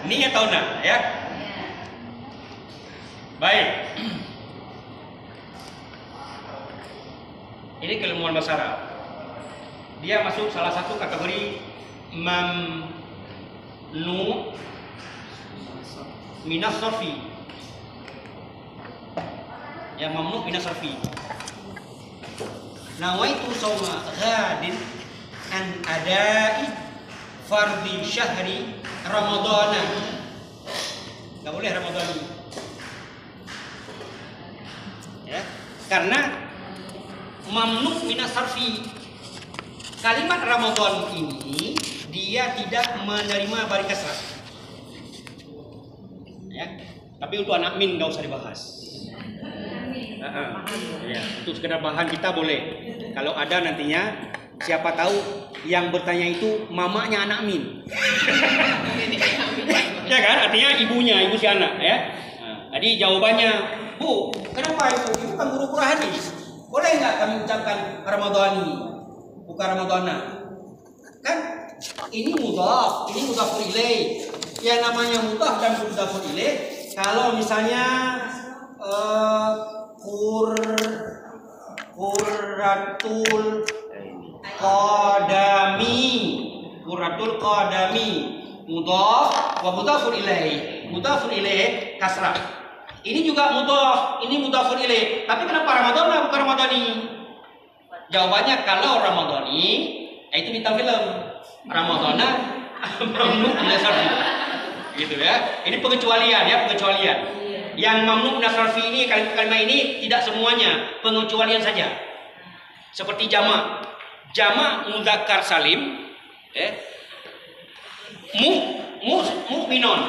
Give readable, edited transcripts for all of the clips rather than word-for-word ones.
Ni atau na, ya? Baik. Ini keilmuan bahasa Arab. Dia masuk salah satu kategori mamnu minas sarfi. Ya, mamnu minas sarfi. Nawaitu sawma ghadin an adai fardhi syahri ramadhana. Enggak boleh Ramadan. Ya, karena mamnu minas sarfi. Kalimat Ramadan ini dia tidak menerima baris kasrah. Ya, tapi untuk anak min enggak usah dibahas. Ya, untuk sekedar bahan kita boleh. Kalau ada nantinya siapa tahu yang bertanya itu mamanya anak min. Ya kan? Artinya ibunya, ibu si anak ya. Jadi jawabannya, Bu, kenapa ibu? Ibu kan guru Qur'an hadis. Boleh nggak kami ucapkan Ramadhani, bukan Ramadhana? Kan ini mudhaf, ini mudhafun ilaih. Yang namanya mudhaf dan mudhafun ilaih, kalau misalnya Qurratul Qadami mudhaf wa mudhafun ilaih. Mudhafun ilaih kasrah. Ini juga mudhaf, ini mudhafun ilaih. Tapi kenapa Ramadhana bukan Ramadhani? Jawabannya kalau Ramadhani itu bintang film. Ramadhana mamnu minas sarfi. Gitu ya. Ini pengecualian ya, pengecualian. Yang mamnu minas sarfi ini kalimat ini tidak semuanya, pengecualian saja. Seperti jamak. Jamak mudzakkar salim mu'minon.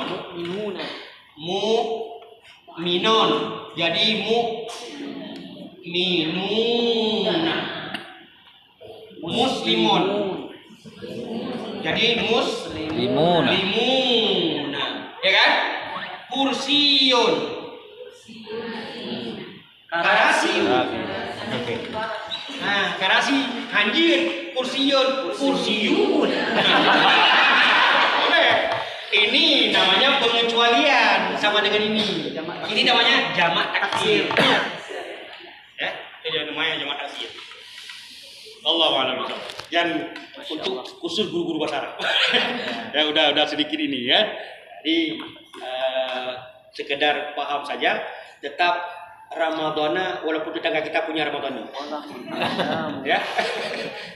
Mu'minon. Jadi mu'minuna. Muslimun. Jadi muslimuna. Ya kan? Kursiyun. Karasi. Oke. Nah, karasi, anjir, kursiyun. Boleh. Ini namanya pengecualian sama dengan ini. Ini namanya jamak taksir. Ya, itu namanya jamak taksir. Allahu a'lam bishawab. Dan untuk khusus guru-guru bahasa Arab. Ya udah sedikit ini ya. Jadi sekedar paham saja. Tetap Ramadhana walaupun tetangga kita punya Ramadhani. Ya.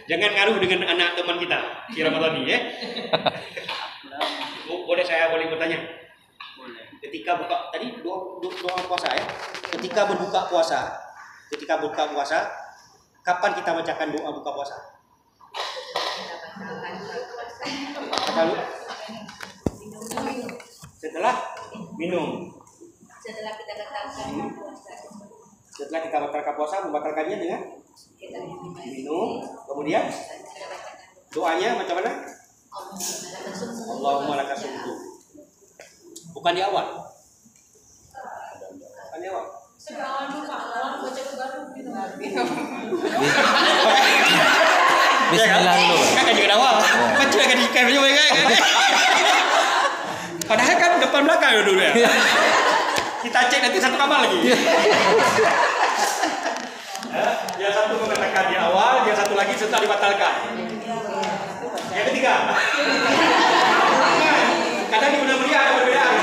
Jangan ngaruh dengan anak teman kita si Ramadhani ya. Boleh bertanya? Boleh. Ketika buka tadi doa puasa ya. Ketika berbuka puasa, kapan kita bacakan doa buka puasa? Setelah minum. Setelah kita batalkan puasa. Setelah kita batalkan puasa, membatalkannya dengan minum. Kemudian doanya macam mana? Allahumma lakasumtu. Bukan di awal. Sekarang lupa awal baca baru gitu. Bismillah dulu. Kan juga awal. Baca kan dikasih juga kan. Padahal kan depan belakang dulu ya. Kita cek nanti satu kamar lagi. Dia satu mengatakan di awal, dia satu lagi setelah dibatalkan. Yang ketiga. Kadang di mulia ada perbedaan.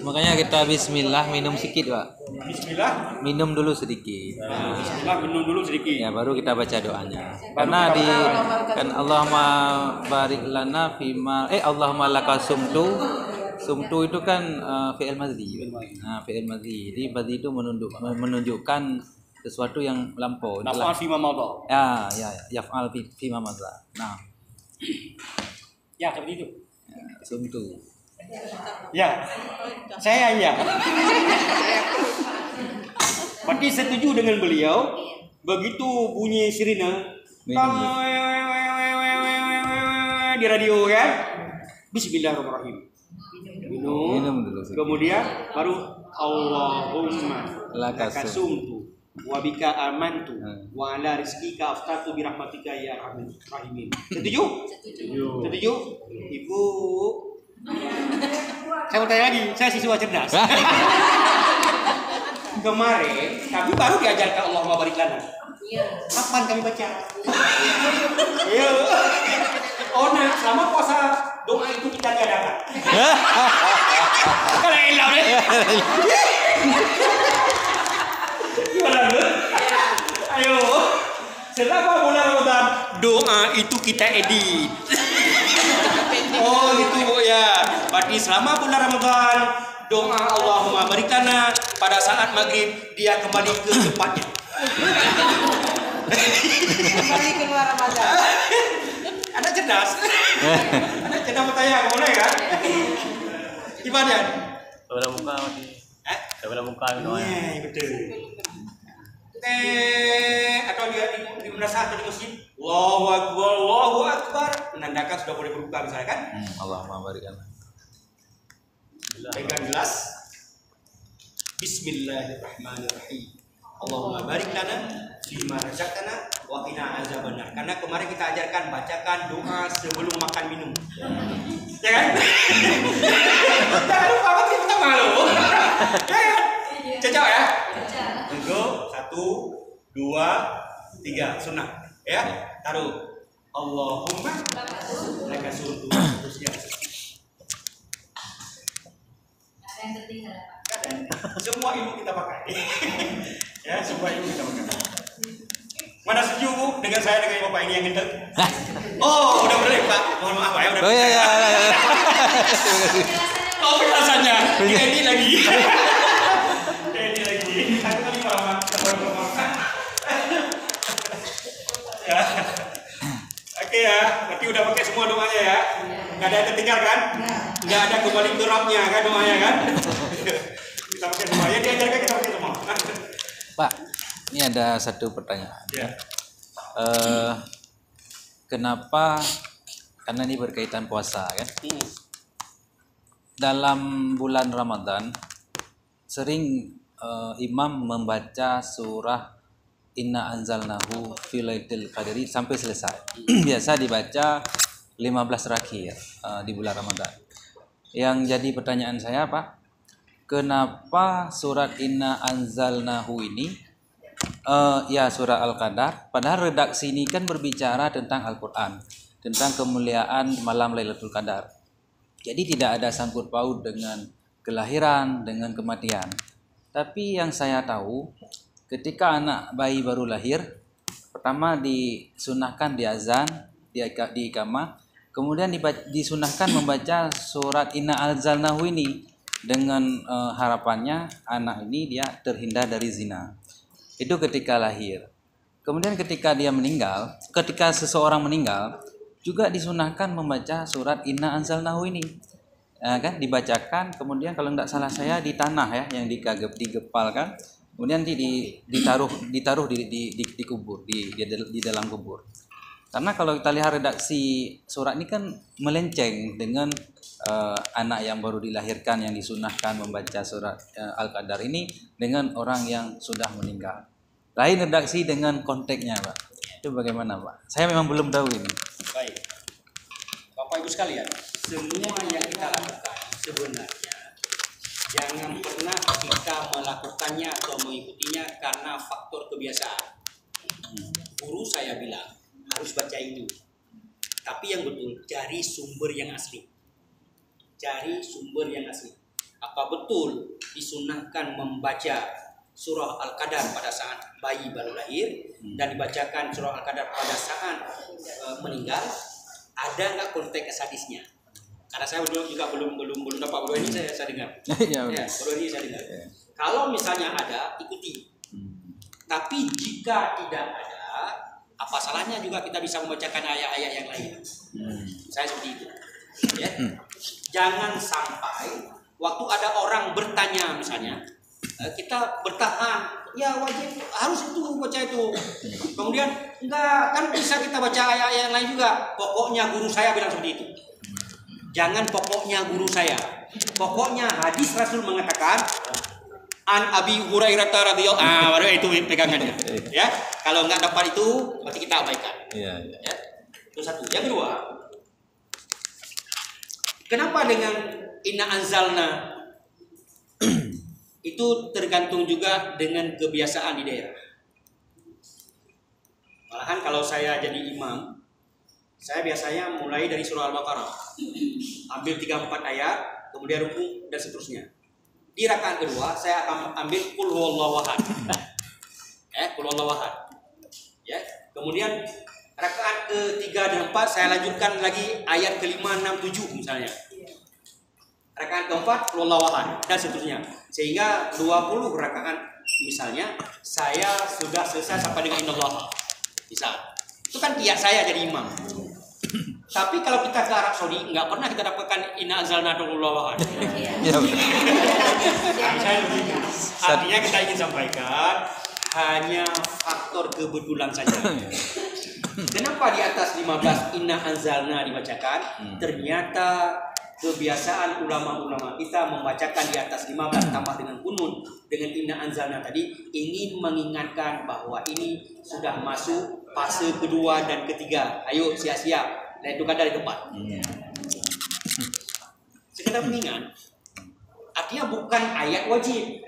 Makanya kita bismillah minum sedikit, Pak. Bismillah minum dulu sedikit. Bismillah minum dulu sedikit. Ya, baru kita baca doanya. Karena di kan Allahumma barik lana fima Allahumma lakasumtu. Sumtu itu kan fi'il madhi. Nah, fi'il madhi. Jadi madhi itu menunjukkan sesuatu yang lampau. Yaf'al fima madha. Ya, yaf'al fima madha. Nah. Ya, seperti itu. Ya, sumtu. Ya. Saya ya. Berarti setuju dengan beliau. Begitu bunyi sirine di radio ya. Bismillahirrahmanirrahim. Minum dulu. Kemudian baru Allahumma lakasumtu. wa bika amantu wa ala rizqika aftartu bi rahmatika ya arhamar rahimin. Setuju? Setuju? Ibu. Saya mau tanya lagi, saya siswa cerdas. Kemarin kami baru diajarkan Allahumma barik lana. Kapan kami baca? Iya. Oh nah, selama puasa doa itu kita tiadakan. Kalau elah deh. Gimana lu? Ayo. Selama bulan Ramadan doa itu kita edit. Oh gitu ya. Berarti selama bulan Ramadan doa Allahumma barik lana pada saat maghrib dia kembali ke tempatnya. Kembali keluar Ramadan. Anak cerdas. Anak cerdas bertanya kemana kan? Gimana? Pada muka mati. Pada muka doanya. Iya betul. Atau dia di madrasah atau di masjid, Allahu Akbar, menandakan sudah boleh berbuka misalnya kan? Allahumma barik lana. Pegang gelas. Bismillahirrahmanirrahim. Allahumma barik lana fima razaqtana wa qina azabannar. Karena kemarin kita ajarkan bacakan doa sebelum makan minum. Ya kan? Jangan lupa mati pertama lo. Ya kan? Cocok ya? Tunggu 1, 2, 3 sunnah ya. Taruh Allahumma lakasuntu terusnya. Yang tertinggal. Semua ilmu kita pakai. Ya, semua ilmu kita pakai. Mana setuju dengan saya dengan Bapak ini yang gendeng? Oh, udah boleh Pak. Mohon maaf Pak ya, udah. Oh ya. Oh, penjelasannya. Ini lagi. Ini lagi. Satu kali Pak. Ya. Oke ya, berarti udah pakai semua doanya ya. Nggak ada yang tertinggal kan? Nggak ada kembali ke rapnya kan doanya kan? Kita pakai semua. Ya diajarkan kita pakai semua. Pak, ini ada satu pertanyaan. Ya. Kenapa? Karena ini berkaitan puasa kan? Dalam bulan Ramadan sering imam membaca surah Inna anzalnahu fi lailatul qadri sampai selesai. Biasa dibaca 15 terakhir di bulan Ramadan. Yang jadi pertanyaan saya, Pak, kenapa surat Inna anzalnahu ini ya surah Al-Qadar, padahal redaksi ini kan berbicara tentang Al-Qur'an, tentang kemuliaan malam Lailatul Qadar. Jadi tidak ada sangkut paut dengan kelahiran, dengan kematian. Tapi yang saya tahu, ketika anak bayi baru lahir, pertama disunahkan diazan, di iqamah, kemudian disunahkan membaca surat Inna anzalnahu ini dengan harapannya anak ini dia terhindar dari zina. Itu ketika lahir. Kemudian ketika dia meninggal, ketika seseorang meninggal, juga disunahkan membaca surat Inna anzalnahu ini. Kan dibacakan, kemudian kalau tidak salah saya di tanah ya, yang digepalkan, kemudian ditaruh di kubur, di dalam kubur. Karena kalau kita lihat redaksi surat ini kan melenceng dengan anak yang baru dilahirkan yang disunahkan membaca surat Al-Qadar ini dengan orang yang sudah meninggal. Lain redaksi dengan konteksnya, Pak. Itu bagaimana, Pak? Saya memang belum tahu ini. Baik. Bapak Ibu sekalian, semua yang kita lakukan sebenarnya jangan pernah kita melakukannya atau mengikutinya karena faktor kebiasaan. Guru saya bilang harus baca itu. Tapi yang betul cari sumber yang asli. Cari sumber yang asli. Apa betul disunahkan membaca surah Al-Qadar pada saat bayi baru lahir dan dibacakan surah Al-Qadar pada saat meninggal? Ada nggak konteks hadisnya? Karena saya juga belum dapat berdua ini saya dengar. Ya, berdua ini saya dengar. Kalau misalnya ada, ikuti. Tapi jika tidak ada, apa salahnya juga kita bisa membacakan ayat-ayat yang lain. Saya seperti itu. Ya. Jangan sampai waktu ada orang bertanya misalnya, kita bertahan, ya wajib harus itu baca itu. Kemudian enggak, kan bisa kita baca ayat-ayat yang lain juga. Pokoknya guru saya bilang seperti itu. Jangan pokoknya guru saya. Pokoknya hadis Rasul mengatakan An Abi Hurairah radhiyallahu baru itu pegangannya. Ya. Kalau nggak dapat itu berarti kita abaikan. Iya, iya. Ya. Itu satu. Yang kedua, kenapa dengan inna anzalna itu tergantung juga dengan kebiasaan di daerah. Malahan kalau saya jadi imam, saya biasanya mulai dari surah Al-Baqarah, ambil 3-4 ayat, kemudian rukuk dan seterusnya. Di rakaat kedua saya akan ambil qul huwallahu ahad. Qul huwallahu ahad. Ya. Kemudian rakaat ketiga dan 4 saya lanjutkan lagi ayat ke-5, 6, 7 misalnya. Rakaat keempat qul huwallahu ahad dan seterusnya. Sehingga 20 rakaat misalnya saya sudah selesai sampai dengan innallaha. Misal. Itu kan tiap saya jadi imam. Tapi kalau kita ke Arab Saudi nggak pernah kita dapatkan inna anzalna ahad. Iya. Artinya kita ingin sampaikan hanya faktor kebetulan saja. Kenapa di atas 15 inna anzalna dibacakan? Ternyata kebiasaan ulama-ulama kita membacakan di atas 15 tambah dengan kunun dengan inna anzalna tadi ingin mengingatkan bahwa ini sudah masuk fase kedua dan ketiga. Ayo siap-siap. Nah itu kan dari depan. Sekedar pengingat, artinya bukan ayat wajib.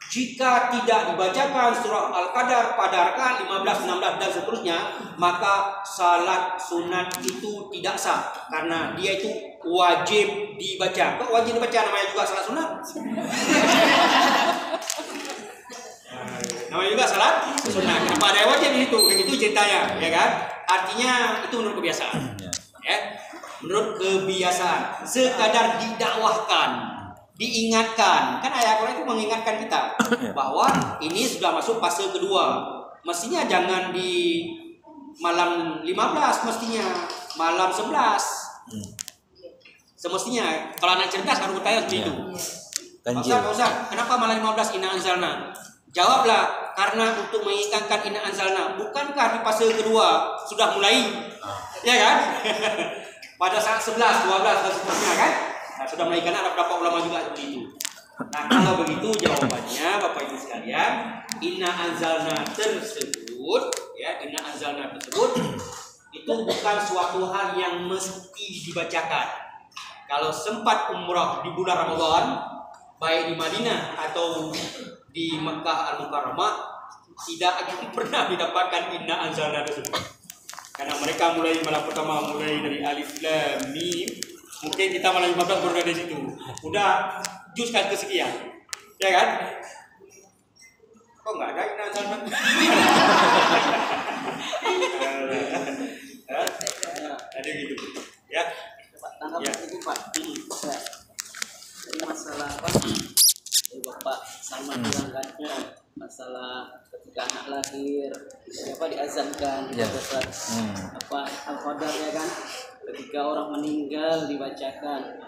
Jika tidak dibacakan surah Al-Qadar pada rakaat 15, 16 dan seterusnya, maka salat sunat itu tidak sah karena dia itu wajib dibaca. Kok wajib dibaca namanya juga salat sunat? Namanya juga salat sunat. Kenapa ada wajib di situ? Kayak gitu ceritanya, ya kan? Artinya itu menurut kebiasaan. Ya. Menurut kebiasaan, sekadar didakwahkan, diingatkan. Kan ayat Al-Qur'an itu mengingatkan kita bahwa ini sudah masuk fase kedua. Mestinya jangan di malam 15, mestinya malam 11. Semestinya kalau anak cerdas harus bertanya seperti itu. Ustaz, kenapa malam 15 inna anzalna? Jawablah, karena untuk mengingatkan inna anzalna. Bukankah di fase kedua sudah mulai? Ya kan? Pada saat 11, 12 dan seterusnya kan? Nah, sudah mulai, karena ada beberapa ulama juga seperti itu. Nah, kalau begitu jawabannya Bapak Ibu sekalian, inna anzalna tersebut, ya, inna anzalna tersebut itu bukan suatu hal yang mesti dibacakan. Kalau sempat umrah di bulan Ramadan, baik di Madinah atau di Mekah Al-Mukarramah, tidak akan pernah didapatkan inna anzalna tersebut. Karena mereka mulai malam pertama mulai dari alif lam mim, mungkin kita malam 15 baru dari situ. Udah juz kan kesekian. Ya kan? Kok enggak ada inna anzalna? Ada gitu. Ya. Tanggapan itu Pak. Ini masalah apa? Bapak Salman bilang kan masalah ketika anak lahir siapa diazankan pada saat apa al-qadar ya kan, ketika orang meninggal dibacakan.